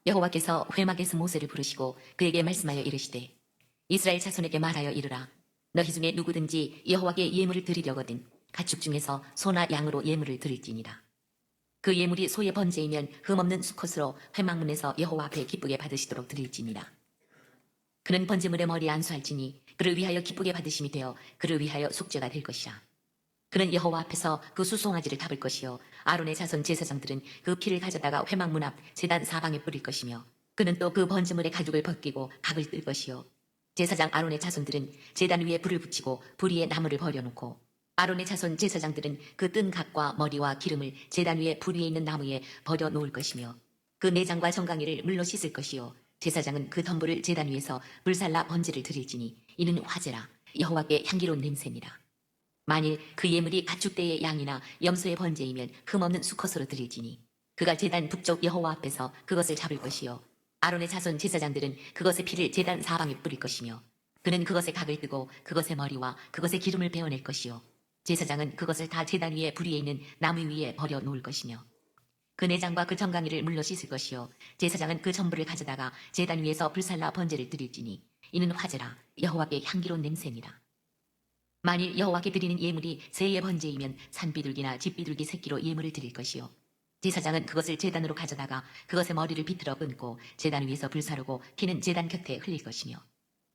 여호와께서 회막에서 모세를 부르시고 그에게 말씀하여 이르시되 이스라엘 자손에게 말하여 이르라. 너희 중에 누구든지 여호와께 예물을 드리려거든 가축 중에서 소나 양으로 예물을 드릴지니라. 그 예물이 소의 번제이면 흠없는 수컷으로 회막문에서 여호와 앞에 기쁘게 받으시도록 드릴지니라. 그는 번제물의 머리에 안수할지니 그를 위하여 기쁘게 받으심이 되어 그를 위하여 속죄가 될 것이라. 그는 여호와 앞에서 그 수송아지를 잡을 것이요 아론의 자손 제사장들은 그 피를 가져다가 회막문 앞 제단 사방에 뿌릴 것이며 그는 또 그 번제물의 가죽을 벗기고 각을 뜰 것이요 제사장 아론의 자손들은 제단 위에 불을 붙이고 불 위에 나무를 버려놓고 아론의 자손 제사장들은 그 뜬 각과 머리와 기름을 제단 위에 불 위에 있는 나무에 버려 놓을 것이며 그 내장과 정강이를 물로 씻을 것이요 제사장은 그 덤불을 제단 위에서 불살라 번제를 드릴지니 이는 화제라 여호와께 향기로운 냄새니라. 만일 그 예물이 가축대의 양이나 염소의 번제이면 흠없는 수컷으로 드릴지니 그가 제단 북쪽 여호와 앞에서 그것을 잡을 것이요 아론의 자손 제사장들은 그것의 피를 제단 사방에 뿌릴 것이며 그는 그것의 각을 뜨고 그것의 머리와 그것의 기름을 베어낼 것이요 제사장은 그것을 다 제단 위에 불 위에 있는 나무 위에 버려 놓을 것이며 그 내장과 그 정강이를 물로 씻을 것이요 제사장은 그 전부를 가져다가 제단 위에서 불살라 번제를 드릴지니 이는 화제라 여호와께 향기로운 냄새니라. 만일 여호와께 드리는 예물이 새의 번제이면 산비둘기나 집비둘기 새끼로 예물을 드릴 것이요 제사장은 그것을 제단으로 가져다가 그것의 머리를 비틀어 끊고 제단 위에서 불사르고 피는 제단 곁에 흘릴 것이며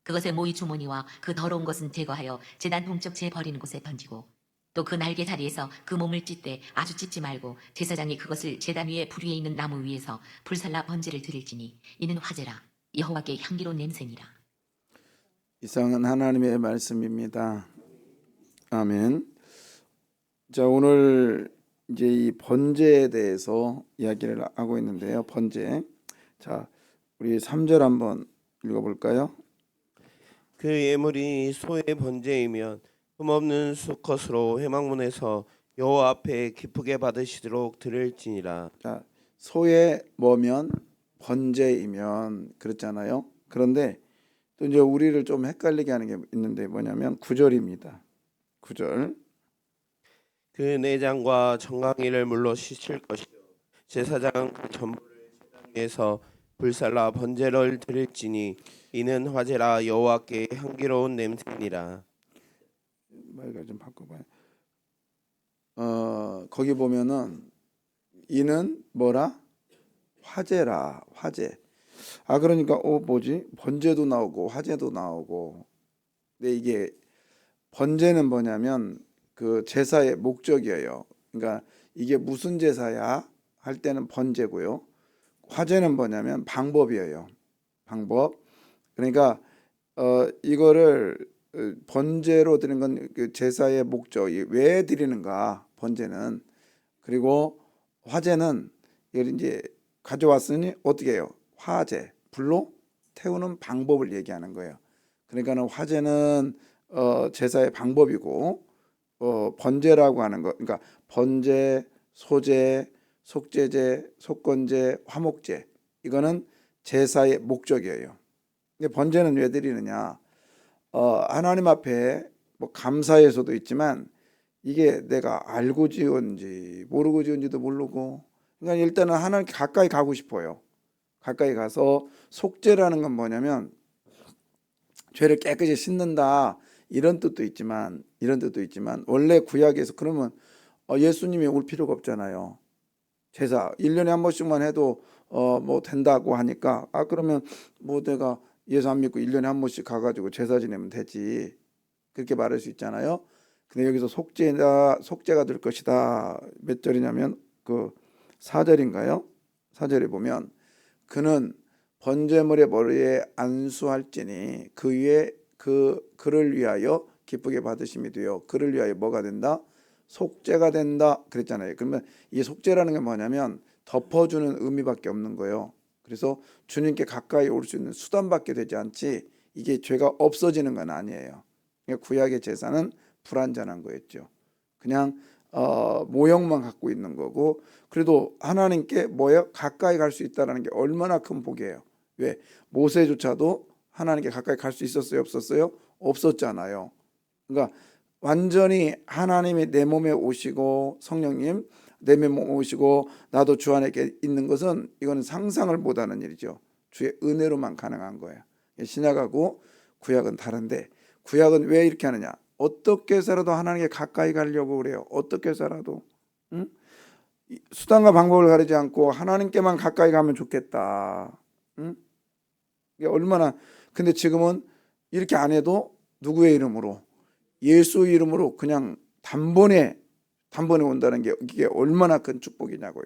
그것의 모이 주머니와 그 더러운 것은 제거하여 제단 동쪽 제 버리는 곳에 던지고 또 그 날개 자리에서 그 몸을 찢되 아주 찢지 말고 제사장이 그것을 제단 위에 불 위에 있는 나무 위에서 불살라 번제를 드릴지니 이는 화제라 여호와께 향기로운 냄새니라. 이상은 하나님의 말씀입니다. 아멘. 자, 오늘 이제 이 번제에 대해서 이야기를 하고 있는데요. 번제. 자, 우리 3절 한번 읽어볼까요? 그 예물이 소의 번제이면 흠없는 수컷으로 회막문에서 여호와 앞에 기쁘게 받으시도록 드릴지니라. 자, 소의 뭐면 번제이면 그렇잖아요. 그런데 또 이제 우리를 좀 헷갈리게 하는 게 있는데 뭐냐면 9절입니다. 9절. 그 내장과 정강이를 물로 씻을 것이요 제사장은 그 전부를 제단 위에서 불살라 번제를 드릴지니 이는 화제라 여호와께 향기로운 냄새니라. 말을 좀 바꿔봐요. 거기 보면은 이는 뭐라? 화제라. 화제. 그러니까 뭐지? 번제도 나오고 화제도 나오고. 근데 이게 번제는 뭐냐면 그 제사의 목적이에요. 그러니까 이게 무슨 제사야? 할 때는 번제고요. 화제는 뭐냐면 방법이에요. 방법. 그러니까 이거를 번제로 드리는 건 그 제사의 목적이 왜 드리는가? 번제는. 그리고 화제는 이걸 이제 가져왔으니 어떻게 해요? 화제, 불로 태우는 방법을 얘기하는 거예요. 그러니까는 화제는 제사의 방법이고 번제라고 하는 거, 그러니까 번제, 소제, 속제제, 속건제, 화목제, 이거는 제사의 목적이에요. 근데 번제는 왜 드리느냐? 하나님 앞에 뭐 감사해서도 있지만 이게 내가 알고 지은지 모르고 지은지도 모르고, 그러니까 일단은 하나님께 가까이 가고 싶어요. 가까이 가서 속죄라는 건 뭐냐면 죄를 깨끗이 씻는다, 이런 뜻도 있지만 원래 구약에서 그러면 예수님이 올 필요가 없잖아요. 제사 1년에 한 번씩만 해도 뭐 된다고 하니까 그러면 뭐 내가 예수 안 믿고 1년에 한 번씩 가가지고 제사 지내면 되지, 그렇게 말할 수 있잖아요. 근데 여기서 속죄가 될 것이다. 몇 절이냐면 그 4절인가요? 4절에 보면 그는 번제물의 머리에 안수할지니 그 위에 그를 위하여 기쁘게 받으심이 되어 그를 위하여 뭐가 된다? 속죄가 된다 그랬잖아요. 그러면 이 속죄라는 게 뭐냐면 덮어주는 의미밖에 없는 거예요. 그래서 주님께 가까이 올 수 있는 수단밖에 되지 않지 이게 죄가 없어지는 건 아니에요. 그러니까 구약의 제사는 불완전한 거였죠. 그냥 모형만 갖고 있는 거고, 그래도 하나님께 가까이 갈 수 있다는 게 얼마나 큰 복이에요. 왜? 모세조차도 하나님께 가까이 갈 수 있었어요? 없었어요? 없었잖아요. 그러니까 완전히 하나님이 내 몸에 오시고 성령님 내면 모시고 나도 주 안에 있는 것은 이거는 상상을 못하는 일이죠. 주의 은혜로만 가능한 거예요. 신약하고 구약은 다른데 구약은 왜 이렇게 하느냐? 어떻게 해서라도 하나님께 가까이 가려고 그래요. 어떻게 해서라도 응? 수단과 방법을 가리지 않고 하나님께만 가까이 가면 좋겠다. 응? 이게 얼마나 근데 지금은 이렇게 안 해도 누구의 이름으로 예수 이름으로 그냥 단번에 온다는 게 이게 얼마나 큰 축복이냐고요.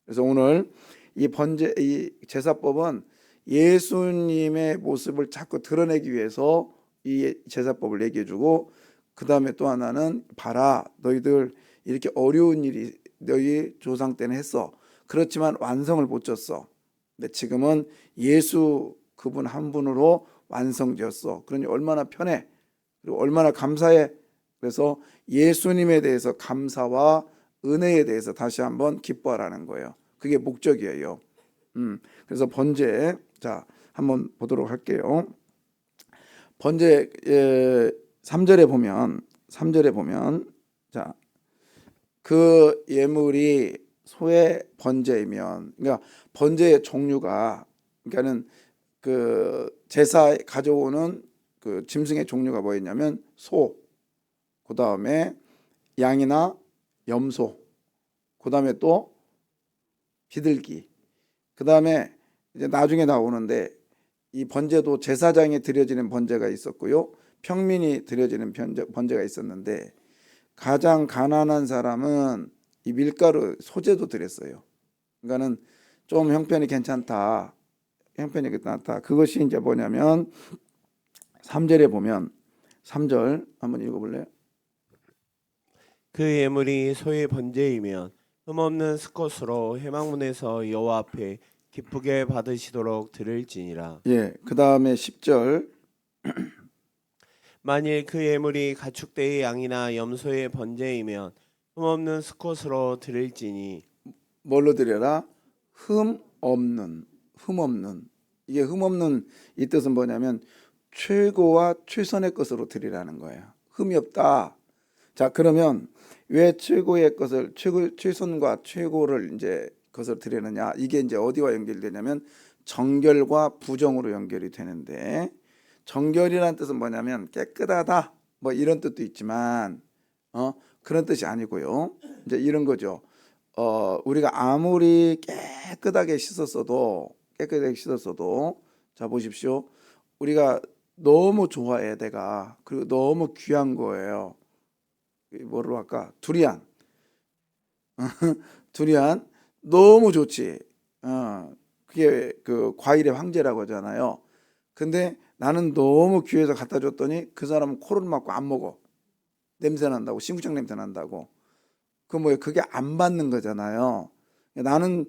그래서 오늘 이 제사법은 예수님의 모습을 자꾸 드러내기 위해서 이 제사법을 얘기해주고 그 다음에 또 하나는 봐라 너희들 이렇게 어려운 일이 너희 조상 때는 했어. 그렇지만 완성을 못 줬어. 근데 지금은 예수 그분 한 분으로 완성되었어. 그러니 얼마나 편해. 그리고 얼마나 감사해. 그래서 예수님에 대해서 감사와 은혜에 대해서 다시 한번 기뻐하라는 거예요. 그게 목적이에요. 그래서 번제 자 한번 보도록 할게요. 번제 3절에 보면 자 그 예물이 소의 번제이면 그러니까 번제의 종류가 그러니까는 그 제사에 가져오는 그 짐승의 종류가 뭐였냐면 소, 그 다음에 양이나 염소, 그 다음에 또 비둘기, 그 다음에 이제 나중에 나오는데 이 번제도 제사장에 드려지는 번제가 있었고요, 평민이 드려지는 번제가 있었는데 가장 가난한 사람은 이 밀가루 소제도 드렸어요. 그러니까는 좀 형편이 괜찮다. 그것이 이제 뭐냐면 3절에 보면 3절 한번 읽어볼래요? 그 예물이 소의 번제이면 흠없는 수컷으로 회막문에서 여호와 앞에 기쁘게 받으시도록 드릴지니라. 예, 그 다음에 10절 만일 그 예물이 가축대의 양이나 염소의 번제이면 흠없는 수컷으로 드릴지니 뭘로 드려라? 흠없는. 이게 흠없는 이 뜻은 뭐냐면 최고와 최선의 것으로 드리라는 거예요. 흠이 없다. 자, 그러면 왜 최고의 것을 최선과 최고를 이제 것을 드리느냐? 이게 이제 어디와 연결되냐면 정결과 부정으로 연결이 되는데 정결이라는 뜻은 뭐냐면 깨끗하다. 뭐 이런 뜻도 있지만 그런 뜻이 아니고요. 이제 이런 거죠. 우리가 아무리 깨끗하게 씻었어도 자 보십시오. 우리가 너무 좋아해 내가. 그리고 너무 귀한 거예요. 뭐로 할까? 두리안. 두리안 너무 좋지. 그게 그 과일의 황제라고 하잖아요. 근데 나는 너무 귀해서 갖다 줬더니 그 사람은 코를 막고 안 먹어. 냄새 난다고, 신구장 냄새 난다고. 그게 안 받는 거잖아요. 나는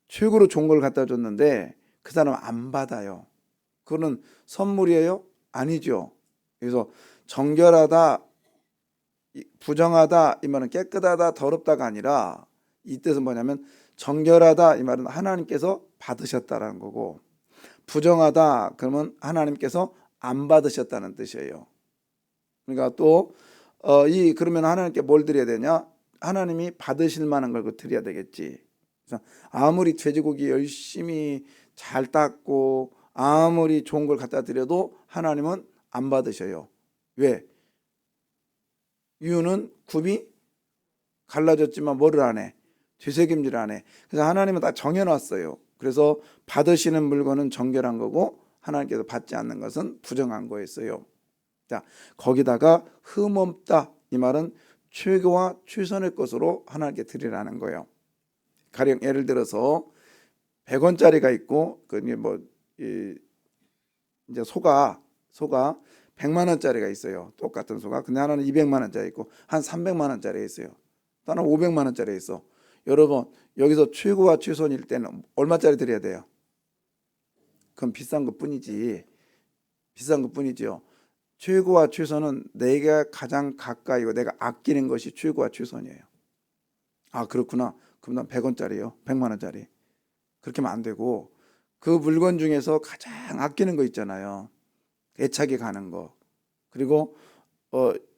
최고로 좋은 걸 갖다 줬는데 그 사람은 안 받아요. 그거는 선물이에요? 아니죠. 그래서 정결하다, 부정하다 이 말은 깨끗하다, 더럽다가 아니라 이 뜻은 뭐냐면 정결하다 이 말은 하나님께서 받으셨다라는 거고 부정하다 그러면 하나님께서 안 받으셨다는 뜻이에요. 그러니까 또 그러면 하나님께 뭘 드려야 되냐? 하나님이 받으실 만한 걸 드려야 되겠지. 그래서 아무리 돼지고기 열심히 잘 닦고 아무리 좋은 걸 갖다 드려도 하나님은 안 받으셔요. 왜? 이유는 굽이 갈라졌지만 뭐를 안 해? 되새김질 안 해. 그래서 하나님은 다 정해놨어요. 그래서 받으시는 물건은 정결한 거고 하나님께서 받지 않는 것은 부정한 거였어요. 자, 거기다가 흠없다 이 말은 최고와 최선의 것으로 하나님께 드리라는 거예요. 가령 예를 들어서 100원짜리가 있고 이제 소가 100만 원짜리가 있어요. 똑같은 소가. 근데 하나는 200만 원짜리 있고 한 300만 원짜리 있어요. 또 하나 500만 원짜리 있어. 여러분 여기서 최고와 최선일 때는 얼마짜리 드려야 돼요? 그건 비싼 것뿐이지. 비싼 것뿐이죠. 최고와 최선은 내가 가장 가까이고 내가 아끼는 것이 최고와 최선이에요. 아 그렇구나. 그럼 난 100원짜리요. 100만 원짜리. 그렇게 하면 안 되고 그 물건 중에서 가장 아끼는 거 있잖아요. 애착이 가는 거. 그리고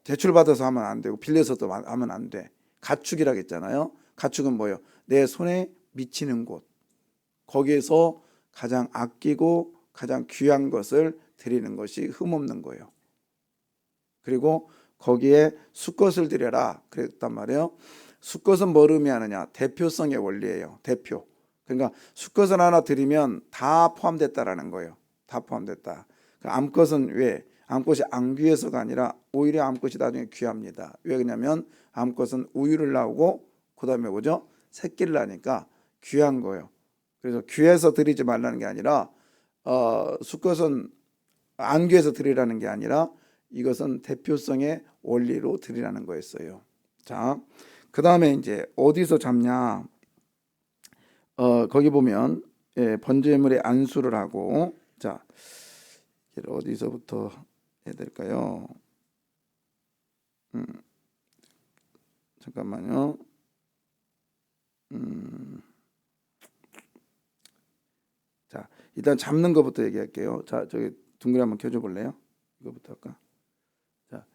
대출 받아서 하면 안 되고 빌려서도 하면 안 돼. 가축이라고 했잖아요. 가축은 뭐예요? 내 손에 미치는 곳. 거기에서 가장 아끼고 가장 귀한 것을 드리는 것이 흠없는 거예요. 그리고 거기에 수컷을 드려라 그랬단 말이에요. 수컷은 뭘 의미하느냐? 대표성의 원리예요. 대표. 그러니까 수컷을 하나 드리면 다 포함됐다라는 거예요. 다 포함됐다. 암컷은 왜? 암컷이 안 귀해서가 아니라 오히려 암컷이 나중에 귀합니다. 왜 그러냐면 암컷은 우유를 나오고 그 다음에 뭐죠? 새끼를 낳으니까 귀한 거예요. 그래서 귀해서 드리지 말라는 게 아니라 수컷은 안 귀해서 드리라는 게 아니라 이것은 대표성의 원리로 드리라는 거였어요. 자, 그 다음에 이제 어디서 잡냐? 거기 보면 번제물의 안수를 하고, 자, 어디서부터 해야 될까요? 잠깐만요. 자, 일단 잡는 것부터 얘기할게요. 자, 저기 둥그리 한번 켜줘 볼래요? 이거부터 할까? 자,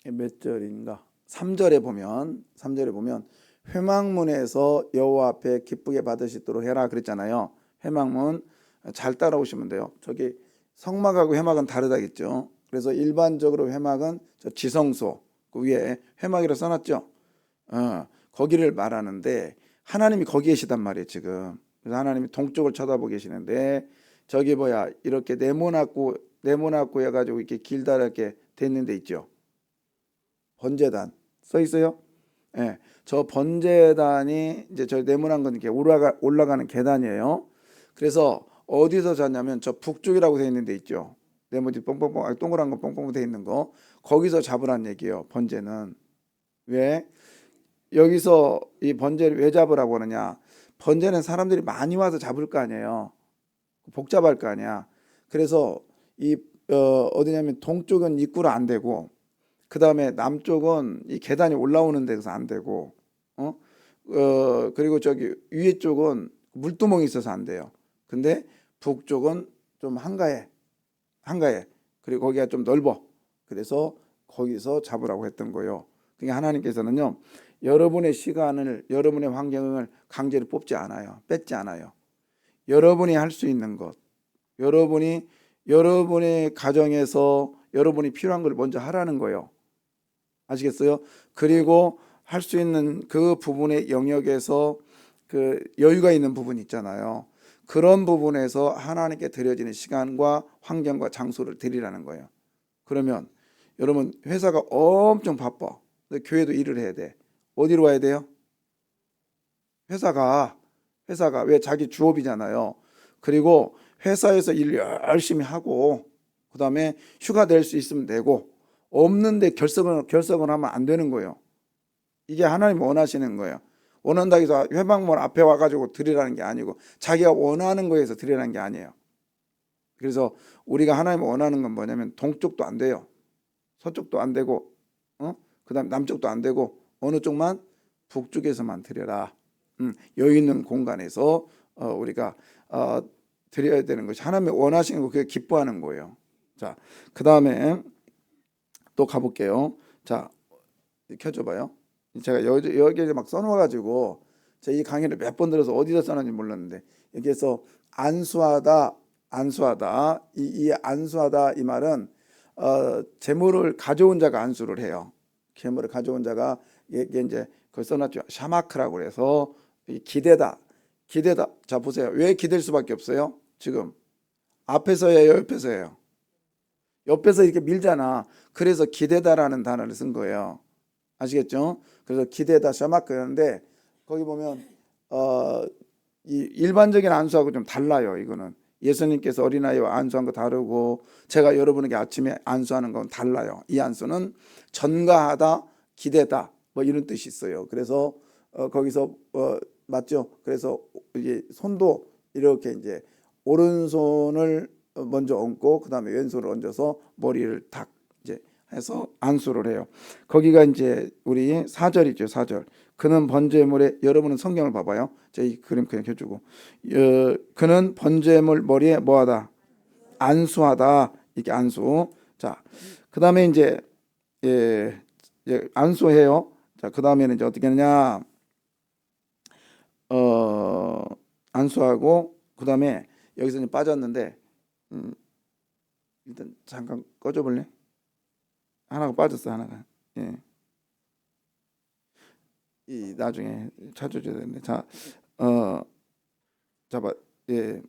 몇 절인가? 3절에 보면 회막문에서 여호와 앞에 기쁘게 받으시도록 해라 그랬잖아요. 회막문 잘 따라오시면 돼요. 저기 성막하고 회막은 다르다겠죠. 그래서 일반적으로 회막은 저 지성소 그 위에 회막이라 써놨죠. 거기를 말하는데 하나님이 거기 계시단 말이에요 지금. 그래서 하나님이 동쪽을 쳐다보고 계시는데 저기 뭐야 이렇게 네모나고 해가지고 이렇게 길다랗게 됐는 데 있죠. 번제단 써 있어요. 예, 저 번제단이 이제 저 네모난 건 이렇게 올라가는 계단이에요. 그래서 어디서 잤냐면 저 북쪽이라고 돼 있는 데 있죠. 네모지 뻥뻥뻥 동그란 거 뻥뻥 돼 있는 거 거기서 잡으란 얘기예요. 번제는 왜 여기서 이 번제를 왜 잡으라고 하느냐? 번제는 사람들이 많이 와서 잡을 거 아니에요. 복잡할 거 아니야. 그래서 이 어디냐면 동쪽은 입구로 안 되고 그 다음에 남쪽은 이 계단이 올라오는 데서 안 되고 그리고 저기 위에 쪽은 물두멍이 있어서 안 돼요. 근데 북쪽은 좀 한가해. 그리고 거기가 좀 넓어. 그래서 거기서 잡으라고 했던 거예요. 그러니까 하나님께서는요, 여러분의 시간을, 여러분의 환경을 강제로 뽑지 않아요. 뺏지 않아요. 여러분이 할 수 있는 것, 여러분의 가정에서 여러분이 필요한 걸 먼저 하라는 거예요. 아시겠어요? 그리고 할 수 있는 그 부분의 영역에서 그 여유가 있는 부분이 있잖아요. 그런 부분에서 하나님께 드려지는 시간과 환경과 장소를 드리라는 거예요. 그러면 여러분 회사가 엄청 바빠. 근데 교회도 일을 해야 돼. 어디로 와야 돼요? 회사가 왜 자기 주업이잖아요. 그리고 회사에서 일 열심히 하고 그 다음에 휴가 낼 수 있으면 내고 없는데 결석을 하면 안 되는 거예요. 이게 하나님 원하시는 거예요. 원한다고 해서 회막문 앞에 와가지고 드리라는 게 아니고 자기가 원하는 거에서 드리라는 게 아니에요. 그래서 우리가 하나님 원하는 건 뭐냐면 동쪽도 안 돼요. 서쪽도 안 되고 그 다음 남쪽도 안 되고 어느 쪽만? 북쪽에서만 드려라. 여유 있는 공간에서 우리가 드려야 되는 것이 하나님이 원하시는 거 그게 기뻐하는 거예요. 자, 그 다음에 또 가볼게요. 자, 켜줘봐요. 제가 여기에 막 써놓아가지고 제가 이 강의를 몇 번 들어서 어디서 써놨는지 몰랐는데 여기에서 안수하다 이 안수하다 이 말은 재물을 가져온 자가 안수를 해요. 재물을 가져온 자가 이게 이제 그걸 써놨죠. 샤마크라고 해서 기대다. 자 보세요. 왜 기댈 수밖에 없어요? 지금 앞에서 해요, 옆에서 해요? 옆에서 이렇게 밀잖아. 그래서 기대다라는 단어를 쓴 거예요. 아시겠죠? 그래서 기대다 샤마크였는데 거기 보면 이 일반적인 안수하고 좀 달라요. 이거는 예수님께서 어린아이와 안수한 거 다르고 제가 여러분에게 아침에 안수하는 건 달라요. 이 안수는 전가하다, 기대다 뭐 이런 뜻이 있어요. 그래서 거기서 맞죠? 그래서 이제 손도 이렇게 이제 오른손을 먼저 얹고 그 다음에 왼손을 얹어서 머리를 탁 이제 해서 안수를 해요. 거기가 이제 우리 4절이죠. 4절. 그는 번제물에 여러분은 성경을 봐봐요. 이 그림 그냥 켜주고 그는 번제물 머리에 뭐하다? 안수하다. 이게 안수. 자, 그 다음에 이제 이제 안수해요. 자, 그 다음에는 이제 어떻게 하느냐? 안수하고 그 다음에 여기서 이제 빠졌는데 일단 잠깐 꺼줘볼래? 하나가 빠졌어, 하나가. 예. 이 나중에 찾아줘야 되는데 자, 잡아. 예.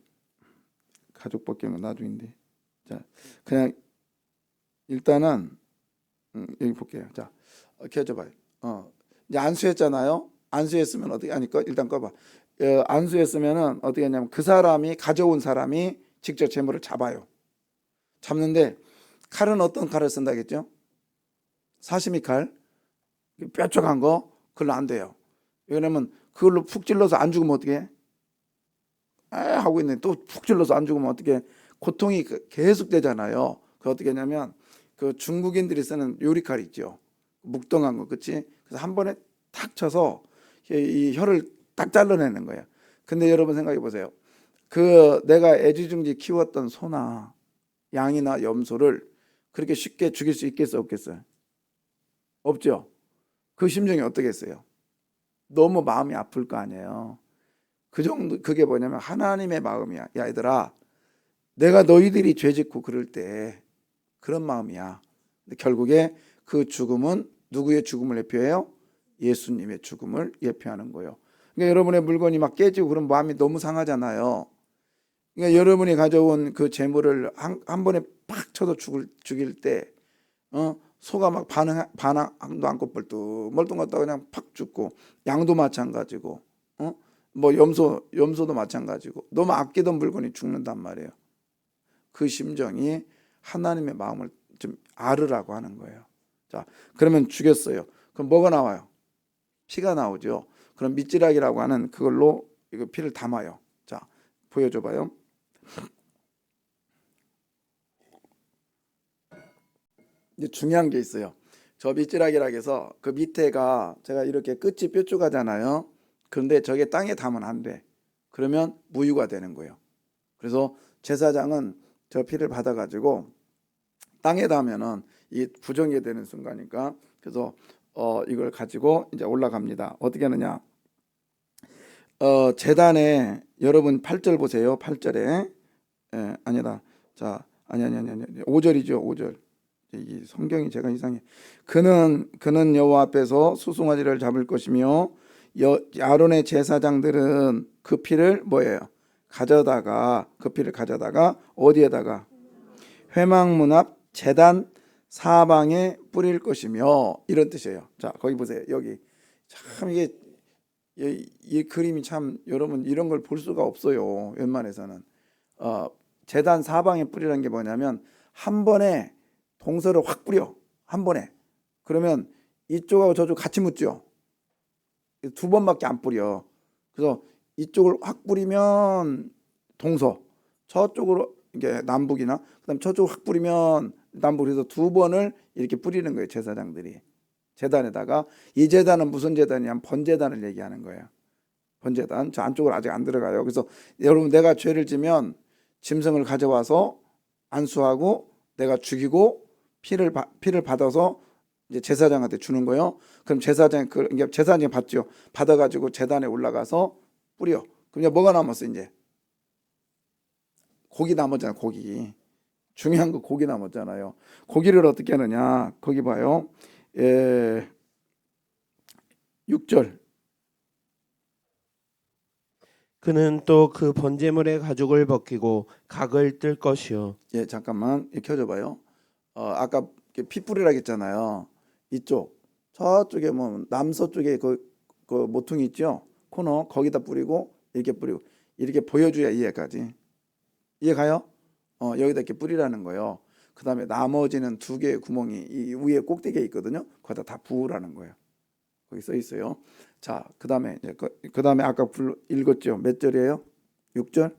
가족 벗기는 건 나중인데. 자, 그냥 일단은 여기 볼게요. 자, 켜줘봐요. 이제 안수했잖아요. 안수했으면 어떻게 하니까 일단 꺼봐. 안수했으면은 어떻게 하냐면 그 사람이 가져온 사람이 직접 재물을 잡아요. 잡는데 칼은 어떤 칼을 쓴다겠죠? 사시미 칼, 뾰족한 거, 그걸로 안 돼요. 왜냐면 그걸로 푹 찔러서 안 죽으면 어떻게 해? 하고 있는데 또 푹 찔러서 안 죽으면 어떻게 해? 고통이 계속 되잖아요. 그 어떻게 하냐면 그 중국인들이 쓰는 요리칼 있죠. 묵덩한 거, 그치? 그래서 한 번에 탁 쳐서 이 혀를 딱 잘라내는 거예요. 근데 여러분 생각해 보세요. 그 내가 애지중지 키웠던 소나 양이나 염소를 그렇게 쉽게 죽일 수 있겠어, 없겠어요? 없죠. 그 심정이 어떻겠어요? 너무 마음이 아플 거 아니에요. 그 정도, 그게 뭐냐면 하나님의 마음이야. 야, 얘들아, 내가 너희들이 죄짓고 그럴 때 그런 마음이야. 근데 결국에 그 죽음은 누구의 죽음을 예표해요? 예수님의 죽음을 예표하는 거예요. 그러니까 여러분의 물건이 막 깨지고 그런 마음이 너무 상하잖아요. 그러니까 여러분이 가져온 그 재물을 한 번에 팍 쳐서 죽일 때, 소가 막 반항도 않고 멀뚱멀뚱하다가 그냥 팍 죽고, 양도 마찬가지고, 뭐 염소도 마찬가지고, 너무 아끼던 물건이 죽는단 말이에요. 그 심정이 하나님의 마음을 좀 알으라고 하는 거예요. 자, 그러면 죽였어요. 그럼 뭐가 나와요? 피가 나오죠. 그럼 밑지락이라고 하는 그걸로 이거 피를 담아요. 자, 보여줘봐요. 이제 중요한 게 있어요. 저 밑지락이라고 해서 그 밑에가 제가 이렇게 끝이 뾰족하잖아요. 그런데 저게 땅에 닿으면 안 돼. 그러면 무유가 되는 거예요. 그래서 제사장은 저 피를 받아가지고 땅에 닿으면은 이 부정이 되는 순간이니까 그래서 이걸 가지고 이제 올라갑니다. 어떻게 하느냐? 제단에 여러분 8절 보세요. 8절에 아니다. 자, 아니 5절이죠. 5절. 이 성경이 제가 이상해. 그는 여호와 앞에서 수송아지를 잡을 것이며 아론의 제사장들은 그 피를 뭐예요? 그 피를 가져다가 어디에다가 회막문 앞 제단 사방에 뿌릴 것이며 이런 뜻이에요. 자, 거기 보세요. 여기 참 이게 이 그림이 참 여러분 이런 걸 볼 수가 없어요. 웬만해서는 제단 사방에 뿌리라는 게 뭐냐면 한 번에 동서를 확 뿌려. 한 번에. 그러면 이쪽하고 저쪽 같이 묻죠. 두 번밖에 안 뿌려. 그래서 이쪽을 확 뿌리면 동서, 저쪽으로 이게 남북이나 그다음 저쪽을 확 뿌리면 남북. 그래서 두 번을 이렇게 뿌리는 거예요. 제사장들이. 제단에다가 이 제단은 무슨 제단이냐면 번제단을 얘기하는 거예요. 번제단. 저 안쪽으로 아직 안 들어가요. 그래서 여러분 내가 죄를 지면 짐승을 가져와서 안수하고 내가 죽이고 피를 받아서 이제 제사장한테 주는 거예요. 그럼 제사장이 받죠. 받아가지고 제단에 올라가서 뿌려. 그럼 이제 뭐가 남았어 이제? 고기 남았잖아. 고기. 중요한 거 고기 남았잖아요. 고기를 어떻게 하느냐? 거기 봐요. 6절. 그는 또 그 번제물의 가죽을 벗기고 각을 뜰 것이요. 예, 잠깐만 켜줘봐요. 아까 피 뿌리라 했잖아요. 이쪽 저쪽에 뭐 남서쪽에 그 모퉁이 있죠. 코너 거기다 뿌리고 이렇게 보여줘야 이해까지. 이해가요? 여기다 이렇게 뿌리라는 거예요. 그 다음에 나머지는 두 개의 구멍이 이 위에 꼭대기에 있거든요. 거기다 다 부으라는 거예요. 거기 써 있어요. 자, 그 다음에 아까 읽었죠. 몇 절이에요? 6절?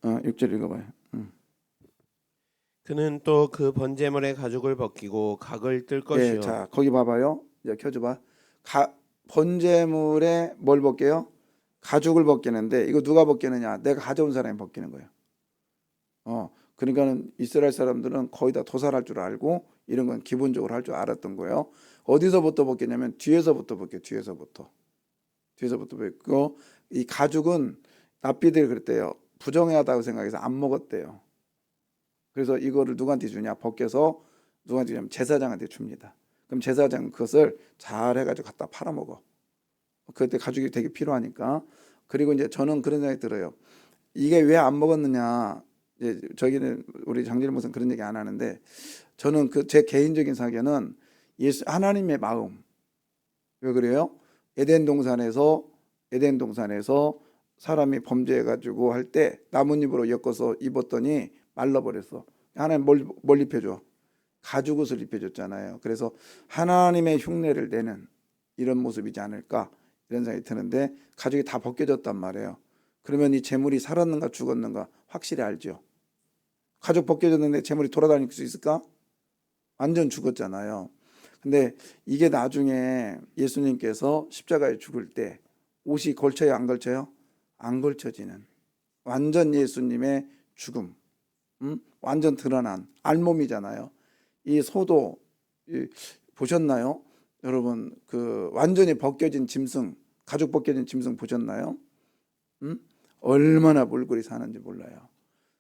6절 읽어봐요. 그는 또 그 번제물의 가죽을 벗기고 각을 뜰 것이요. 예, 자, 거기 봐봐요. 이제 켜줘봐. 번제물에 뭘 벗겨요? 가죽을 벗기는데 이거 누가 벗기느냐? 내가 가져온 사람이 벗기는 거예요. 그러니까는 이스라엘 사람들은 거의 다 도살할 줄 알고 이런 건 기본적으로 할 줄 알았던 거예요. 어디서부터 벗겼냐면 뒤에서부터 벗겨. 뒤에서부터 벗고 이 가죽은 랍비들이 그랬대요. 부정하다고 생각해서 안 먹었대요. 그래서 이거를 누구한테 주냐? 벗겨서 누구한테 주냐면 제사장한테 줍니다. 그럼 제사장은 그것을 잘 해가지고 갖다 팔아먹어. 그때 가죽이 되게 필요하니까. 그리고 이제 저는 그런 생각이 들어요. 이게 왜 안 먹었느냐? 이제 저기는 우리 장진일 목사는 그런 얘기 안 하는데 저는 그 제 개인적인 사견은 예수 하나님의 마음. 왜 그래요? 에덴 동산에서 사람이 범죄해가지고 할 때 나뭇잎으로 엮어서 입었더니 말라버렸어. 하나님 뭘 입혀줘? 가죽옷을 입혀줬잖아요. 그래서 하나님의 흉내를 내는 이런 모습이지 않을까 이런 생각이 드는데 가죽이 다 벗겨졌단 말이에요. 그러면 이 재물이 살았는가 죽었는가 확실히 알죠. 가죽 벗겨졌는데 재물이 돌아다닐 수 있을까? 완전 죽었잖아요. 근데 이게 나중에 예수님께서 십자가에 죽을 때 옷이 걸쳐요, 안 걸쳐요? 안 걸쳐지는 완전 예수님의 죽음, 완전 드러난 알몸이잖아요. 이 소도 보셨나요? 여러분 그 완전히 벗겨진 짐승, 가죽 벗겨진 짐승 보셨나요? 얼마나 몰골이 사는지 몰라요.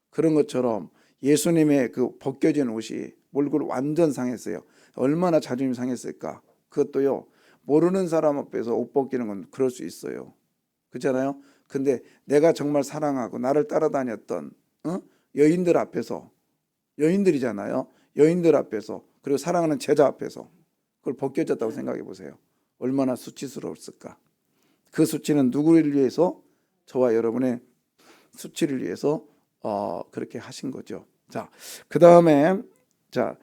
그런 것처럼 예수님의 그 벗겨진 옷이 몰골 완전 상했어요. 얼마나 자존심 상했을까? 그것도요 모르는 사람 앞에서 옷 벗기는 건 그럴 수 있어요. 그렇잖아요. 근데 내가 정말 사랑하고 나를 따라다녔던 여인들 앞에서, 여인들이잖아요. 여인들 앞에서, 그리고 사랑하는 제자 앞에서 그걸 벗겨졌다고 생각해 보세요. 얼마나 수치스러웠을까? 그 수치는 누구를 위해서? 저와 여러분의 수치를 위해서 그렇게 하신 거죠. 자, 그 다음에 자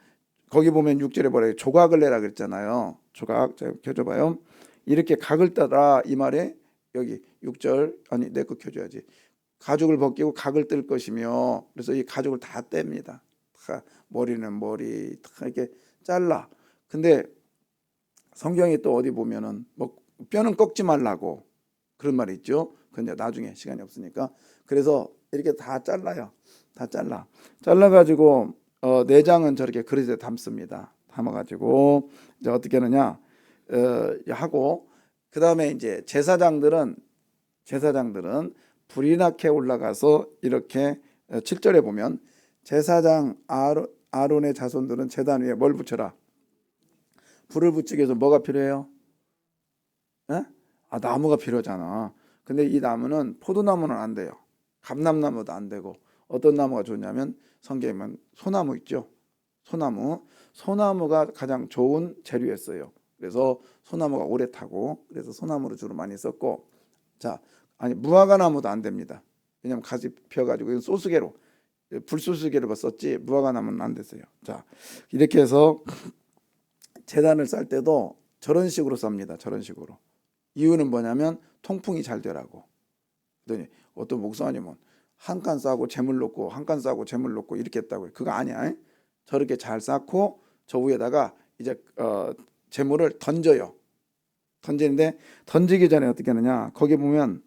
거기 보면 6절에 뭐래요? 조각을 내라 그랬잖아요. 조각, 자 켜줘봐요. 이렇게 각을 따라 이 말에 여기 6절 아니 내 거 켜줘야지. 가죽을 벗기고 각을 뜰 것이며 그래서 이 가죽을 다 뗍니다. 다 머리는 머리 다 이렇게 잘라. 근데 성경에 또 어디 보면은 뭐 뼈는 꺾지 말라고 그런 말이 있죠. 근데 나중에 시간이 없으니까 그래서 이렇게 다 잘라요. 다 잘라가지고 내장은 저렇게 그릇에 담습니다. 담아가지고 이제 어떻게 하느냐 하고 그 다음에 이제 제사장들은 불이 나게 올라가서 이렇게 7절에 보면 제사장 아론의 자손들은 제단 위에 뭘 붙여라? 불을 붙이기 위해서 뭐가 필요해요? 에? 나무가 필요하잖아. 근데 이 나무는 포도나무는 안 돼요. 감람나무도 안 되고 어떤 나무가 좋냐면 성경에 보면 소나무 있죠. 소나무가 가장 좋은 재료였어요. 그래서 소나무가 오래 타고 그래서 소나무를 주로 많이 썼고 무화과나무도 안 됩니다. 왜냐하면 가지 펴가지고 이건 소스개로 불소스개로 썼지 무화과나무는 안 됐어요. 자 이렇게 해서 제단을 쌀 때도 저런 식으로 쌉니다. 저런 식으로. 이유는 뭐냐면 통풍이 잘 되라고. 그랬더니 어떤 목사님은 한 칸 싸고 재물 놓고 한 칸 싸고 재물 놓고 이렇게 했다고요. 그거 아니야. 저렇게 잘 쌓고 저 위에다가 이제 재물을 던져요. 던지는데 던지기 전에 어떻게 하느냐? 거기 보면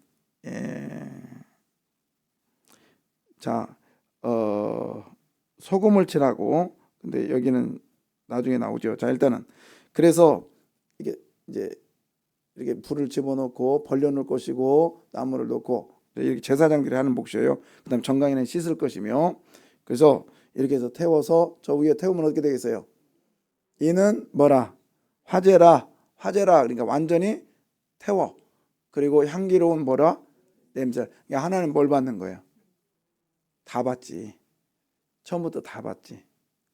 소금을 칠하고 근데 여기는 나중에 나오죠. 자 일단은 그래서 이게 이제 이렇게 불을 집어넣고 벌려놓을 것이고 나무를 넣고 이렇게 제사장들이 하는 몫이에요. 그다음 정강이는 씻을 것이며 그래서 이렇게 해서 태워서 저 위에 태우면 어떻게 되겠어요? 이는 뭐라? 화제라. 그러니까 완전히 태워. 그리고 향기로운 뭐라? 냄새. 그러니까 하나는 뭘 받는 거예요? 다 받지. 처음부터 다 받지.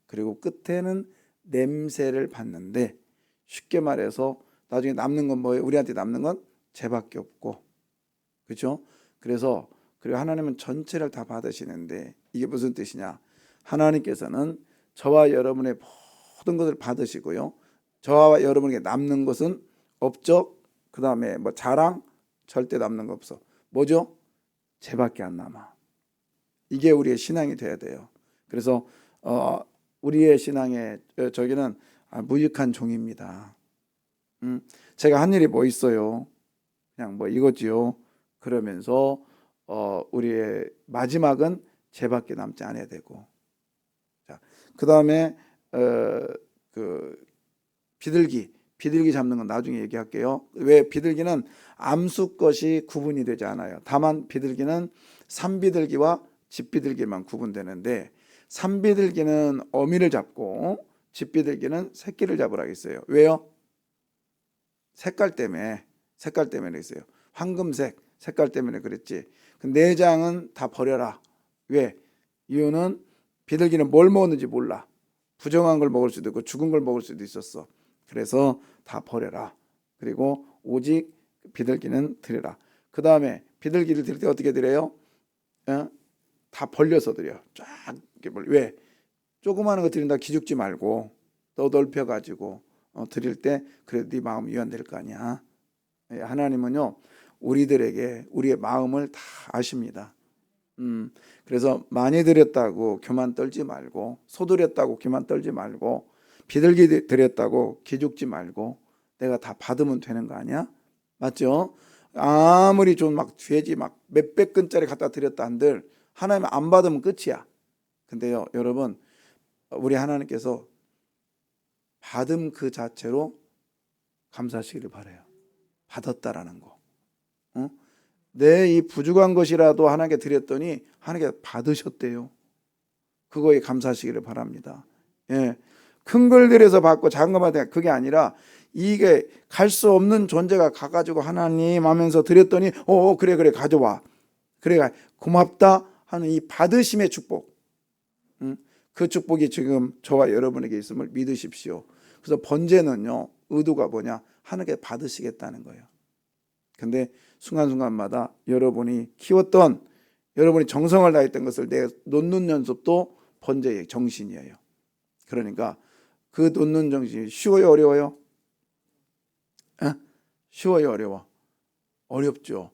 그리고 끝에는 냄새를 받는데 쉽게 말해서 나중에 남는 건 뭐예요? 우리한테 남는 건 죄밖에 없고, 그렇죠? 그래서 그리고 하나님은 전체를 다 받으시는데 이게 무슨 뜻이냐? 하나님께서는 저와 여러분의 모든 것을 받으시고요. 저와 여러분에게 남는 것은 업적, 그 다음에 뭐 자랑 절대 남는 거 없어. 뭐죠? 죄밖에 안 남아. 이게 우리의 신앙이 돼야 돼요. 그래서 우리의 신앙의 저기는 무익한 종입니다. 제가 한 일이 뭐 있어요? 그냥 뭐 이거지요. 그러면서 우리의 마지막은 죄밖에 남지 않아야 되고. 자, 그 다음에 그 비둘기 잡는 건 나중에 얘기할게요. 왜 비둘기는 암수 것이 구분이 되지 않아요. 다만 비둘기는 산비둘기와 집비둘기만 구분되는데 산비둘기는 어미를 잡고 집비둘기는 새끼를 잡으라 했어요. 왜요? 색깔 때문에 그랬어요. 황금색 색깔 때문에 그랬지. 그 내장은 다 버려라. 왜? 이유는 비둘기는 뭘 먹었는지 몰라. 부정한 걸 먹을 수도 있고 죽은 걸 먹을 수도 있었어. 그래서 다 버려라. 그리고 오직 비둘기는 드려라. 그 다음에 비둘기를 드릴 때 어떻게 드려요? 다 벌려서 드려. 쫙 왜? 조그마한 거 드린다 기죽지 말고 더 넓혀가지고 드릴 때 그래도 네 마음 위안될 거 아니야. 하나님은요 우리들에게 우리의 마음을 다 아십니다. 그래서 많이 드렸다고 교만 떨지 말고 소드렸다고 교만 떨지 말고 비둘기 드렸다고 기죽지 말고 내가 다 받으면 되는 거 아니야? 맞죠? 아무리 좀 막 돼지 막 몇백 근짜리 갖다 드렸다 한들 하나님 안 받으면 끝이야. 근데요 여러분 우리 하나님께서 받음 그 자체로 감사하시기를 바라요. 받았다라는 거. 내 이 부족한 것이라도 하나님께 드렸더니 하나님께 받으셨대요. 그거에 감사하시기를 바랍니다. 예. 큰 걸 드려서 받고 작은 거 받아 그게 아니라 이게 갈 수 없는 존재가 가가지고 하나님 하면서 드렸더니 그래 가져와. 그래 고맙다 하는 이 받으심의 축복. 그 축복이 지금 저와 여러분에게 있음을 믿으십시오. 그래서 번제는요 의도가 뭐냐 하나님께 받으시겠다는 거예요. 근데 순간순간마다 여러분이 키웠던 여러분이 정성을 다했던 것을 내 놓는 연습도 번제의 정신이에요. 그러니까 그 놓는 정신이 쉬워요 어려워요? 쉬워요 어려워? 어렵죠.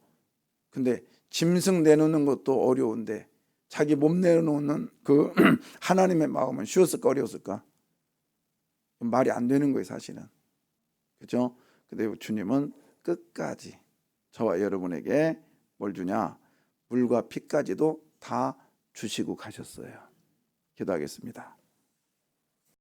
근데 짐승 내놓는 것도 어려운데 자기 몸 내놓는 그 하나님의 마음은 쉬웠을까 어려웠을까? 말이 안 되는 거예요 사실은. 그렇죠? 근데 주님은 끝까지 저와 여러분에게 뭘 주냐? 물과 피까지도 다 주시고 가셨어요. 기도하겠습니다.